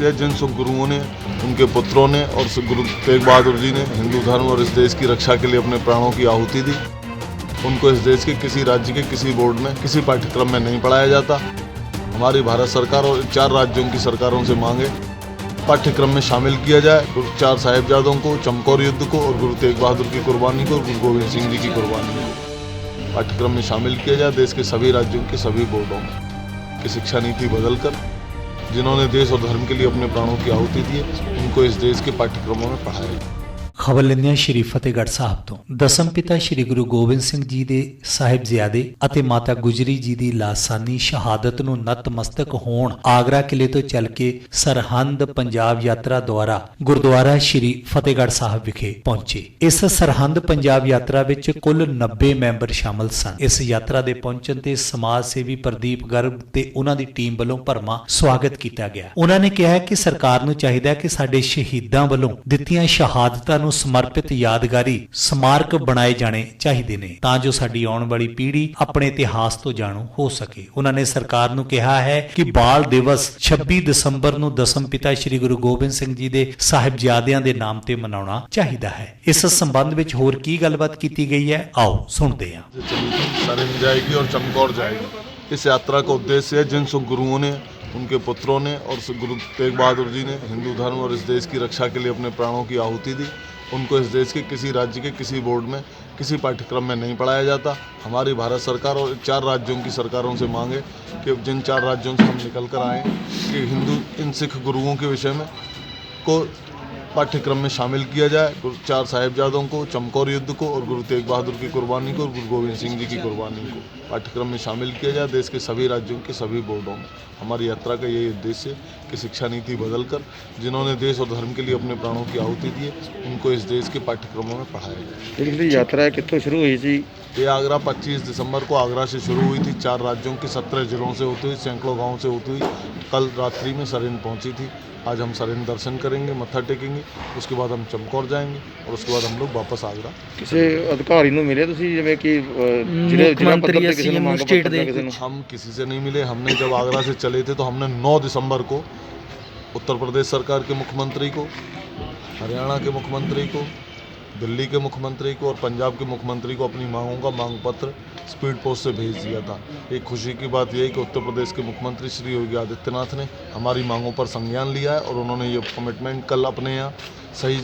उद्देश्य है जिन सुख गुरुओं ने, उनके पुत्रों ने और गुरु तेग बहादुर जी ने हिंदू धर्म और इस देश की रक्षा के लिए अपने प्राणों की आहुति दी, उनको इस देश के किसी राज्य के किसी बोर्ड में किसी पाठ्यक्रम में नहीं पढ़ाया जाता। हमारी भारत सरकार और 4 राज्यों की सरकारों से मांगे पाठ्यक्रम में शामिल किया जाए गुरु 4 साहिबजादों को, चमकौर युद्ध को और गुरु तेग बहादुर की कुर्बानी को, गुरु गोविंद सिंह जी की कुर्बानी को पाठ्यक्रम में शामिल किया जाए। देश के सभी राज्यों के सभी बोर्डों में की शिक्षा नीति बदलकर जिन्होंने देश और धर्म के लिए अपने प्राणों की आहुति दी उनको इस देश के पाठ्यक्रमों में पढ़ाया जाए। खबर लेंਦੇ ਹਾਂ ਸ਼੍ਰੀ ਫਤਿਹਗੜ੍ਹ ਸਾਹਿਬ ਤੋਂ। ਦਸਮ ਪਿਤਾ ਸ਼੍ਰੀ ਗੁਰੂ ਗੋਬਿੰਦ ਸਿੰਘ ਜੀ ਦੇ ਸਾਹਿਬਜ਼ਾਦੇ ਅਤੇ ਮਾਤਾ ਗੁਜਰੀ ਜੀ ਦੀ ਲਾਸਾਨੀ ਸ਼ਹਾਦਤ ਨੂੰ ਨਤਮਸਤਕ ਹੋਣ ਆਗਰਾ ਕਿਲੇ ਤੋਂ ਚੱਲ ਕੇ ਸਰਹੰਦ ਪੰਜਾਬ ਯਾਤਰਾ ਦੁਆਰਾ ਗੁਰਦੁਆਰਾ ਸ਼੍ਰੀ ਫਤਿਹਗੜ੍ਹ ਸਾਹਿਬ ਵਿਖੇ ਪਹੁੰਚੇ। ਇਸ ਸਰਹੰਦ ਪੰਜਾਬ ਯਾਤਰਾ ਵਿੱਚ ਕੁੱਲ 90 ਮੈਂਬਰ ਸ਼ਾਮਲ ਸਨ। ਇਸ ਯਾਤਰਾ ਦੇ ਪਹੁੰਚਣ ਤੇ ਸਮਾਜ ਸੇਵੀ ਪ੍ਰਦੀਪ ਗਰਗ ਤੇ ਉਹਨਾਂ ਦੀ ਟੀਮ ਵੱਲੋਂ ਭਰਵਾਂ ਸਵਾਗਤ ਕੀਤਾ ਗਿਆ। ਉਹਨਾਂ ਨੇ ਕਿਹਾ ਕਿ ਸਰਕਾਰ ਨੂੰ ਚਾਹੀਦਾ ਹੈ ਕਿ ਸਾਡੇ ਸ਼ਹੀਦਾਂ ਵੱਲੋਂ ਦਿੱਤੀਆਂ ਸ਼ਹਾਦਤਾਂ ਨੂੰ ਸਮਰਪਿਤ ਯਾਦਗਾਰੀ ਸਮਾਰਕ ਬਣਾਏ ਜਾਣੇ ਚਾਹੀਦੇ ਨੇ ਤਾਂ ਜੋ ਸਾਡੀ ਆਉਣ ਵਾਲੀ ਪੀੜ੍ਹੀ ਆਪਣੇ ਇਤਿਹਾਸ ਤੋਂ ਜਾਣੂ ਹੋ ਸਕੇ। ਉਹਨਾਂ ਨੇ ਸਰਕਾਰ ਨੂੰ ਕਿਹਾ ਹੈ ਕਿ ਬਾਲ ਦਿਵਸ 26 ਦਸੰਬਰ ਨੂੰ ਦਸਮ ਪਿਤਾ ਸ਼੍ਰੀ ਗੁਰੂ ਗੋਬਿੰਦ ਸਿੰਘ ਜੀ ਦੇ ਸਾਹਿਬਜ਼ਾਦਿਆਂ ਦੇ ਨਾਮ ਤੇ ਮਨਾਉਣਾ ਚਾਹੀਦਾ ਹੈ। ਇਸ ਸੰਬੰਧ ਵਿੱਚ ਹੋਰ ਕੀ ਗੱਲਬਾਤ ਕੀਤੀ ਗਈ ਹੈ, ਆਓ ਸੁਣਦੇ ਹਾਂ। सरन जाएगी और चमकौर जाएगी। इस यात्रा का उद्देश्य है जिन सुख गुरुओं ने, उनके पुत्रों ने और गुरु तेग बहादुर जी ने हिंदू धर्म और इस देश की रक्षा के लिए अपने प्राणों की आहुति दी, उनको इस देश के किसी राज्य के किसी बोर्ड में किसी पाठ्यक्रम में नहीं पढ़ाया जाता। हमारी भारत सरकार और 4 राज्यों की सरकारों से मांगे कि जिन 4 राज्यों से हम निकल कर आए कि हिंदू इन सिख गुरुओं के विषय में को पाठ्यक्रम में शामिल किया जाए। गुरु 4 साहिबजादों को, चमकौर युद्ध को और गुरु तेग बहादुर की कुर्बानी को और गुरु गोविंद सिंह जी की कुर्बानी को पाठ्यक्रम में शामिल किया जाए। देश के सभी राज्यों के सभी बोर्डों में हमारी यात्रा का यही उद्देश्य है कि शिक्षा नीति बदलकर जिन्होंने देश और धर्म के लिए अपने प्राणों की आहुति दी है उनको इस देश के पाठ्यक्रमों में पढ़ाया जाए। यात्रा कितों शुरू हुई थी? ये आगरा 25 दिसंबर को आगरा से शुरू हुई थी। 4 राज्यों के 17 जिलों से होती हुई, सैकड़ों गाँव से होती हुई कल रात्रि में सरन पहुँची थी। आज हम सरन दर्शन करेंगे, मत्था टेकेंगे, उसके बाद हम चमकौर जाएंगे और उसके बाद हम लोग वापस आगरा। किसी अधिकारी ਨੂੰ ਮਿਲੇ ਤੁਸੀਂ ਜਿਵੇਂ ਕਿ ਜ਼ਿਲ੍ਹਾ ਪੱਧਰ ਤੇ ਕਿਸੇ ਨੂੰ ਮੰਗ ਪੱਤਰ ਜਾਂ ਕਿਸੇ ਨੂੰ? हम किसी से नहीं मिले। हमने जब आगरा से चले थे तो हमने 9 दिसंबर को उत्तर प्रदेश सरकार के मुख्यमंत्री को, हरियाणा के मुख्यमंत्री को, दिल्ली के मुख्यमंत्री को और पंजाब के मुख्यमंत्री को अपनी मांगों का मांग पत्र स्पीड पोस्ट से भेज दिया था। एक खुशी की बात यह है कि उत्तर प्रदेश के मुख्यमंत्री श्री योगी आदित्यनाथ ने हमारी मांगों पर संज्ञान लिया है और उन्होंने ये कमिटमेंट कल अपने यहाँ सही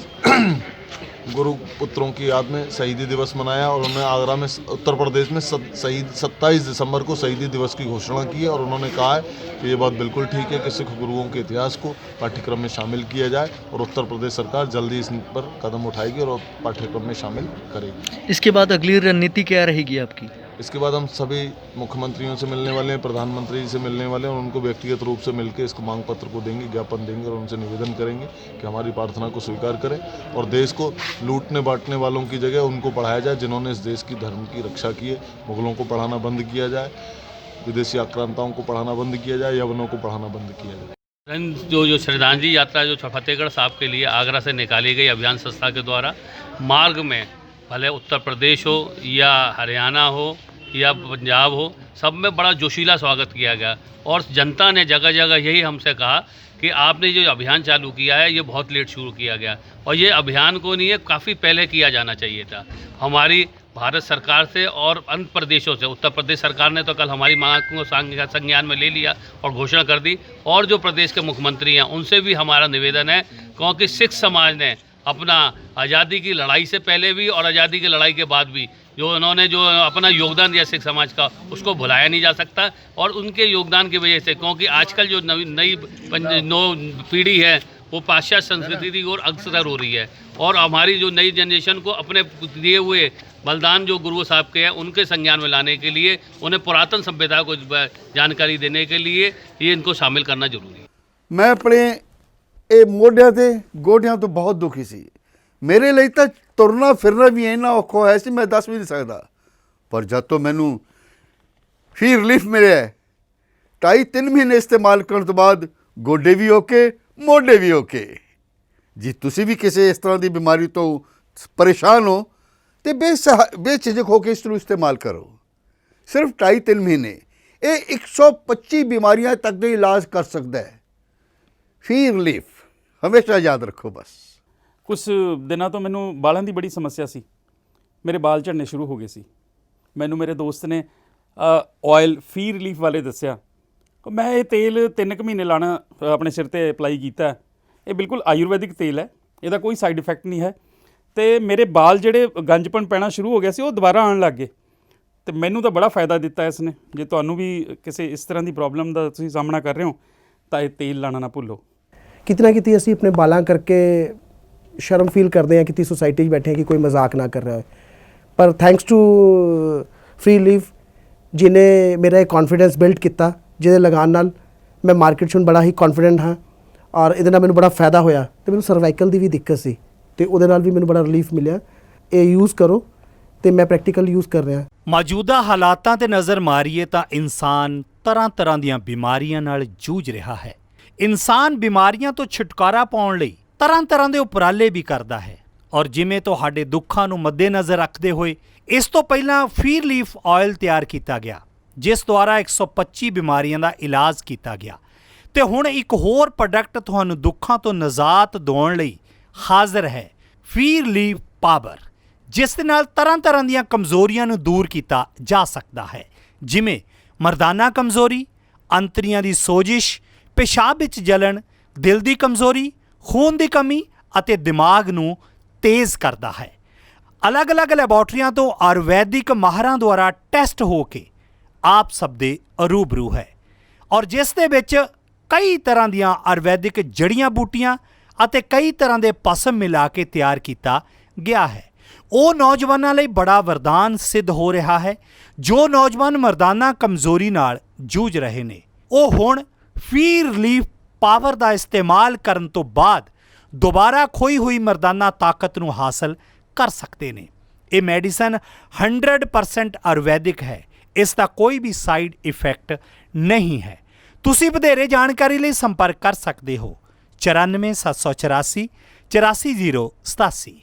गुरु पुत्रों की याद में शहीदी दिवस मनाया और उन्होंने आगरा में उत्तर प्रदेश में शहीद 27 दिसंबर को शहीदी दिवस की घोषणा की है और उन्होंने कहा है कि ये बात बिल्कुल ठीक है कि सिख गुरुओं के इतिहास को पाठ्यक्रम में शामिल किया जाए और उत्तर प्रदेश सरकार जल्दी इस पर कदम उठाएगी और पाठ्यक्रम में शामिल करेगी। इसके बाद अगली रणनीति क्या रहेगी आपकी? इसके बाद हम सभी मुख्यमंत्रियों से मिलने वाले हैं, प्रधानमंत्री जी से मिलने वाले हैं और उनको व्यक्तिगत रूप से मिलकर इसको मांग पत्र को देंगे, ज्ञापन देंगे और उनसे निवेदन करेंगे कि हमारी प्रार्थना को स्वीकार करें और देश को लूटने बांटने वालों की जगह उनको पढ़ाया जाए जिन्होंने इस देश की धर्म की रक्षा की है। मुगलों को पढ़ाना बंद किया जाए, विदेशी आक्रांताओं को पढ़ाना बंद किया जाए, यवनों को पढ़ाना बंद किया जाए। जो श्रद्धांजलि यात्रा जो फतेहगढ़ साहब के लिए आगरा से निकाली गई अभियान संस्था के द्वारा, मार्ग में भले उत्तर प्रदेश हो या हरियाणा हो या पंजाब हो, सब में बड़ा जोशीला स्वागत किया गया और जनता ने जगह जगह यही हमसे कहा कि आपने जो अभियान चालू किया है ये बहुत लेट शुरू किया गया और ये अभियान को नहीं है, काफ़ी पहले किया जाना चाहिए था। हमारी भारत सरकार से और अन्य प्रदेशों से, उत्तर प्रदेश सरकार ने तो कल हमारी मांग को संज्ञान में ले लिया और घोषणा कर दी और जो प्रदेश के मुख्यमंत्री हैं उनसे भी हमारा निवेदन है क्योंकि सिख समाज ने अपना आज़ादी की लड़ाई से पहले भी और आज़ादी की लड़ाई के बाद भी जो उन्होंने जो अपना योगदान दिया सिख समाज का, उसको भुलाया नहीं जा सकता और उनके योगदान की वजह से, क्योंकि आजकल जो नई पीढ़ी है वो पाश्चात्य संस्कृति की ओर अग्रसर हो रही है और हमारी जो नई जनरेशन को अपने दिए हुए बलिदान जो गुरु साहब के हैं उनके संज्ञान में लाने के लिए, उन्हें पुरातन सभ्यता को जानकारी देने के लिए ये इनको शामिल करना जरूरी है। मैं अपने ਇਹ ਮੋਢਿਆਂ ਤੇ ਗੋਡਿਆਂ ਤੋਂ ਬਹੁਤ ਦੁਖੀ ਸੀ। ਮੇਰੇ ਲਈ ਤਾਂ ਤੁਰਨਾ ਫਿਰਨਾ ਵੀ ਇੰਨਾ ਔਖਾ ਹੋਇਆ ਸੀ ਮੈਂ ਦੱਸ ਵੀ ਨਹੀਂ ਸਕਦਾ। ਪਰ ਜਦ ਤੋਂ ਮੈਨੂੰ ਫੀ ਰਿਲੀਫ ਮਿਲਿਆ 2.5-3 ਮਹੀਨੇ ਇਸਤੇਮਾਲ ਕਰਨ ਤੋਂ ਬਾਅਦ ਗੋਡੇ ਵੀ ਓਕੇ, ਮੋਢੇ ਵੀ ਓਕੇ। ਜੇ ਤੁਸੀਂ ਵੀ ਕਿਸੇ ਇਸ ਤਰ੍ਹਾਂ ਦੀ ਬਿਮਾਰੀ ਤੋਂ ਪਰੇਸ਼ਾਨ ਹੋ ਤੇ ਬੇਝਿਜਕ ਹੋ ਕੇ ਇਸ ਨੂੰ ਇਸਤੇਮਾਲ ਕਰੋ। ਸਿਰਫ 2.5-3 ਮਹੀਨੇ ਇਹ 125 ਬਿਮਾਰੀਆਂ ਤੱਕ ਦਾ ਇਲਾਜ ਕਰ ਸਕਦਾ ਹੈ। ਫੀ ਰਿਲੀਫ ਹਮੇਸ਼ਾ ਯਾਦ ਰੱਖੋ ਬਸ। ਕੁਝ ਦਿਨਾਂ ਤੋਂ ਮੈਨੂੰ ਵਾਲਾਂ ਦੀ ਬੜੀ ਸਮੱਸਿਆ ਸੀ, ਮੇਰੇ ਵਾਲ ਝੜਨੇ ਸ਼ੁਰੂ ਹੋ ਗਏ ਸੀ। ਮੈਨੂੰ ਮੇਰੇ ਦੋਸਤ ਨੇ ਆਇਲ ਫੀ ਰਿਲੀਫ ਵਾਲੇ ਦੱਸਿਆ। ਮੈਂ ਇਹ ਤੇਲ 3 ਕੁ ਮਹੀਨੇ ਲਾਣਾ ਆਪਣੇ ਸਿਰ ਤੇ ਅਪਲਾਈ ਕੀਤਾ। ਇਹ ਬਿਲਕੁਲ ਆਯੁਰਵੈਦਿਕ ਤੇਲ ਹੈ, ਇਹਦਾ ਕੋਈ ਸਾਈਡ ਇਫੈਕਟ ਨਹੀਂ ਹੈ। ਤੇ ਮੇਰੇ ਵਾਲ ਜਿਹੜੇ ਗੰਜਪਣ ਪੈਣਾ ਸ਼ੁਰੂ ਹੋ ਗਿਆ ਸੀ ਉਹ ਦੁਬਾਰਾ ਆਉਣ ਲੱਗ ਗਏ। ਤੇ ਮੈਨੂੰ ਤਾਂ ਬੜਾ ਫਾਇਦਾ ਦਿੱਤਾ ਇਸ ਨੇ। ਜੇ ਤੁਹਾਨੂੰ ਵੀ ਕਿਸੇ ਇਸ ਤਰ੍ਹਾਂ ਦੀ ਪ੍ਰੋਬਲਮ ਦਾ ਤੁਸੀਂ ਸਾਹਮਣਾ ਕਰ ਰਹੇ ਹੋ ਤਾਂ ਇਹ ਤੇਲ ਲਾਣਾ ਨਾ ਭੁੱਲੋ। ਕਿਤਨਾ ਕਿਤੇ ਅਸੀਂ ਆਪਣੇ ਬਾਲਾਂ ਕਰਕੇ ਸ਼ਰਮ ਫੀਲ ਕਰਦੇ ਹਾਂ, ਕਿਤੇ ਸੋਸਾਇਟੀ 'ਚ ਬੈਠੇ ਹਾਂ ਕਿ ਕੋਈ ਮਜ਼ਾਕ ਨਾ ਕਰ ਰਿਹਾ ਹੋਏ, ਪਰ ਥੈਂਕਸ ਟੂ ਫ੍ਰੀ ਲੀਫ ਜਿਹਨੇ ਮੇਰਾ ਇਹ ਕੌਨਫੀਡੈਂਸ ਬਿਲਡ ਕੀਤਾ, ਜਿਹਦੇ ਲਗਾਉਣ ਨਾਲ ਮੈਂ ਮਾਰਕੀਟ 'ਚ ਹੁਣ ਬੜਾ ਹੀ ਕੌਨਫੀਡੈਂਟ ਹਾਂ ਔਰ ਇਹਦੇ ਨਾਲ ਮੈਨੂੰ ਬੜਾ ਫਾਇਦਾ ਹੋਇਆ। ਤੇ ਮੈਨੂੰ ਸਰਵਾਈਕਲ ਦੀ ਵੀ ਦਿੱਕਤ ਸੀ ਤੇ ਉਹਦੇ ਨਾਲ ਵੀ ਮੈਨੂੰ ਬੜਾ ਰਿਲੀਫ ਮਿਲਿਆ। ਇਹ ਯੂਜ਼ ਕਰੋ ਤੇ ਮੈਂ ਪ੍ਰੈਕਟੀਕਲ ਯੂਜ਼ ਕਰ ਰਿਹਾ। ਮੌਜੂਦਾ ਹਾਲਾਤਾਂ ਤੇ ਨਜ਼ਰ ਮਾਰੀਏ ਤਾਂ ਇਨਸਾਨ ਤਰ੍ਹਾਂ ਦੀਆਂ ਬਿਮਾਰੀਆਂ ਨਾਲ ਜੂਝ ਰਿਹਾ ਹੈ। ਇਨਸਾਨ ਬਿਮਾਰੀਆਂ ਤੋਂ ਛੁਟਕਾਰਾ ਪਾਉਣ ਲਈ ਤਰ੍ਹਾਂ ਦੇ ਉਪਰਾਲੇ ਵੀ ਕਰਦਾ ਹੈ ਔਰ ਜਿਵੇਂ ਤੁਹਾਡੇ ਦੁੱਖਾਂ ਨੂੰ ਮੱਦੇਨਜ਼ਰ ਰੱਖਦੇ ਹੋਏ ਇਸ ਤੋਂ ਪਹਿਲਾਂ ਫੀ ਰਿਲੀਫ ਆਇਲ ਤਿਆਰ ਕੀਤਾ ਗਿਆ, ਜਿਸ ਦੁਆਰਾ 125 ਬਿਮਾਰੀਆਂ ਦਾ ਇਲਾਜ ਕੀਤਾ ਗਿਆ। ਤੇ ਹੁਣ ਇੱਕ ਹੋਰ ਪ੍ਰੋਡਕਟ ਤੁਹਾਨੂੰ ਦੁੱਖਾਂ ਤੋਂ ਨਿਜਾਤ ਦਿਵਾਉਣ ਲਈ ਹਾਜ਼ਰ ਹੈ, ਫੀ ਰਿਲੀਫ ਪਾਵਰ, ਜਿਸ ਦੇ ਨਾਲ ਤਰ੍ਹਾਂ ਦੀਆਂ ਕਮਜ਼ੋਰੀਆਂ ਨੂੰ ਦੂਰ ਕੀਤਾ ਜਾ ਸਕਦਾ ਹੈ, ਜਿਵੇਂ ਮਰਦਾਨਾ ਕਮਜ਼ੋਰੀ, ਅੰਤੜੀਆਂ ਦੀ ਸੋਜਿਸ਼, ਪਿਸ਼ਾਬ ਵਿੱਚ ਜਲਣ, ਦਿਲ ਦੀ ਕਮਜ਼ੋਰੀ, ਖੂਨ ਦੀ ਕਮੀ ਅਤੇ ਦਿਮਾਗ ਨੂੰ ਤੇਜ਼ ਕਰਦਾ ਹੈ। ਅਲੱਗ-ਅਲੱਗ ਲੈਬੋਰਟਰੀਆਂ ਤੋਂ ਆਯੁਰਵੈਦਿਕ ਮਾਹਰਾਂ ਦੁਆਰਾ ਟੈਸਟ ਹੋ ਕੇ ਆਪ ਸਭ ਦੇ ਰੂਬਰੂ ਹੈ ਔਰ ਜਿਸ ਦੇ ਵਿੱਚ ਕਈ ਤਰ੍ਹਾਂ ਦੀਆਂ ਆਯੁਰਵੈਦਿਕ ਜੜੀਆਂ ਬੂਟੀਆਂ ਅਤੇ ਕਈ ਤਰ੍ਹਾਂ ਦੇ ਪਸਮ ਮਿਲਾ ਕੇ ਤਿਆਰ ਕੀਤਾ ਗਿਆ ਹੈ। ਉਹ ਨੌਜਵਾਨਾਂ ਲਈ ਬੜਾ ਵਰਦਾਨ ਸਿੱਧ ਹੋ ਰਿਹਾ ਹੈ ਜੋ ਨੌਜਵਾਨ ਮਰਦਾਨਾ ਕਮਜ਼ੋਰੀ ਨਾਲ ਜੂਝ ਰਹੇ ਨੇ। ਉਹ ਹੁਣ ਫੀ ਰਿਲੀਫ ਪਾਵਰ ਦਾ ਇਸਤੇਮਾਲ ਕਰਨ ਤੋਂ ਬਾਅਦ ਦੁਬਾਰਾ ਖੋਈ ਹੋਈ ਮਰਦਾਨਾ ਤਾਕਤ ਨੂੰ ਹਾਸਲ ਕਰ ਸਕਦੇ ਨੇ। ਇਹ ਮੈਡੀਸਨ 100% ਆਯੁਰਵੈਦਿਕ ਹੈ, ਇਸ ਦਾ ਕੋਈ ਵੀ ਸਾਈਡ ਇਫੈਕਟ ਨਹੀਂ ਹੈ। ਤੁਸੀਂ ਵਧੇਰੇ ਜਾਣਕਾਰੀ ਲਈ ਸੰਪਰਕ ਕਰ ਸਕਦੇ ਹੋ 94 784 84087।